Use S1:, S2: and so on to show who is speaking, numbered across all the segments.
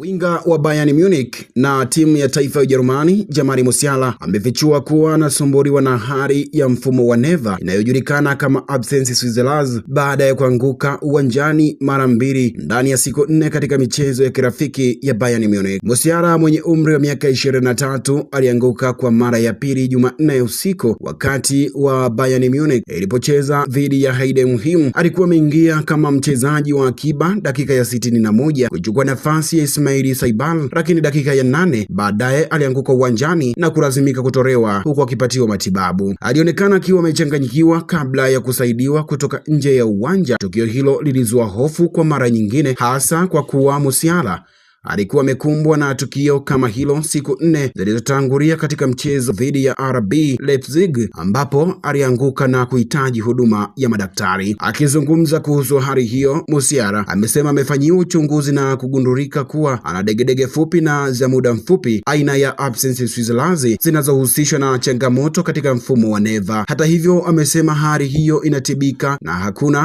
S1: Winga wa Bayern Munich na timu ya taifa ya Ujerumani Jamal Musiala amefichua kuwa anasumbuliwa na hali ya mfumo wa neva inayojulikana kama absence Switzerland baada ya kuanguka uwanjani mara mbili ndani ya siku 4 katika michezo ya kirafiki ya Bayern Munich. Musiala mwenye umri wa miaka 23 alianguka kwa mara ya pili Jumanne usiku wakati wa Bayern Munich ilipocheza dhidi ya Heidenheim. Alikuwa ameingia kama mchezaji wa akiba dakika ya 61 kuchukua nafasi ya Ismail Saibal, lakini dakika ya 8 baadaye alianguka uwanjani na kulazimika kutolewa huku akipatiwa matibabu. Alionekana akiwa amechanganyikiwa kabla ya kusaidiwa kutoka nje ya uwanja. Tukio hilo lilizua hofu kwa mara nyingine, hasa kwa kuwa Musiala alikuwa amekumbwa na tukio kama hilo siku 4 zilizotangulia katika mchezo dhidi ya RB Leipzig ambapo alianguka na kuhitaji huduma ya madaktari. Akizungumza kuhusu hali hiyo, Musiala amesema amefanyiwa uchunguzi na kugundulika kuwa ana degedege fupi na za muda mfupi aina ya absence Switzerland zinazohusishwa na changamoto katika mfumo wa neva. Hata hivyo, amesema hali hiyo inatibika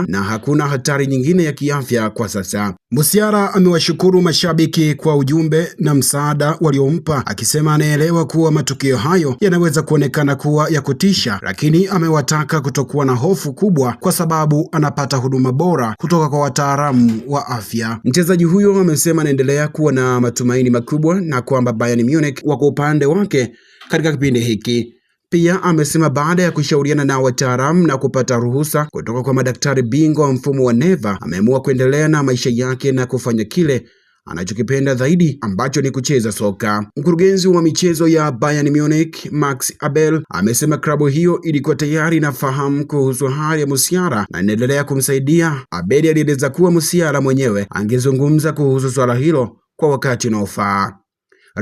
S1: na hakuna hatari nyingine ya kiafya kwa sasa. Musiala amewashukuru mashabiki kwa ujumbe na msaada waliompa, akisema anaelewa kuwa matukio hayo yanaweza kuonekana kuwa ya kutisha, lakini amewataka kutokuwa na hofu kubwa kwa sababu anapata huduma bora kutoka kwa wataalamu wa afya. Mchezaji huyo amesema anaendelea kuwa na matumaini makubwa na kwamba Bayern Munich wako upande wake katika kipindi hiki. Pia amesema baada ya kushauriana na wataalamu na kupata ruhusa kutoka kwa madaktari bingwa wa mfumo wa neva, ameamua kuendelea na maisha yake na kufanya kile anachokipenda zaidi ambacho ni kucheza soka. Mkurugenzi wa michezo ya Bayern Munich, Max Abel, amesema klabu hiyo ilikuwa tayari inafahamu kuhusu hali ya Musiala na inaendelea kumsaidia. Abel alieleza kuwa Musiala mwenyewe angezungumza kuhusu swala hilo kwa wakati unaofaa.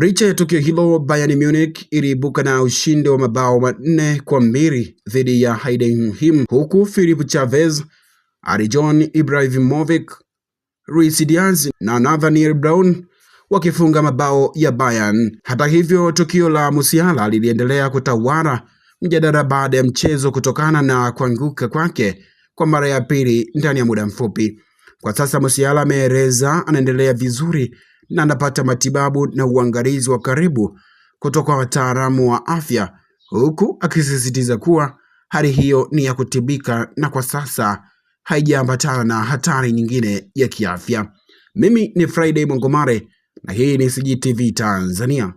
S1: Licha ya tukio hilo, Bayern Munich iliibuka na ushindi wa mabao 4-2 dhidi ya Heidenheim, huku Philipp Chavez, Arjen Ibrahimovic, Luis Diaz na Nathaniel Brown wakifunga mabao ya Bayern. Hata hivyo, tukio la Musiala liliendelea kutawala mjadala baada ya mchezo kutokana na kuanguka kwake kwa mara ya pili ndani ya muda mfupi. Kwa sasa Musiala ameeleza anaendelea vizuri na anapata matibabu na uangalizi wa karibu kutoka kwa wataalamu wa afya, huku akisisitiza kuwa hali hiyo ni ya kutibika na kwa sasa haijaambatana na hatari nyingine ya kiafya. Mimi ni Friday Mongomare na hii ni CGTV Tanzania.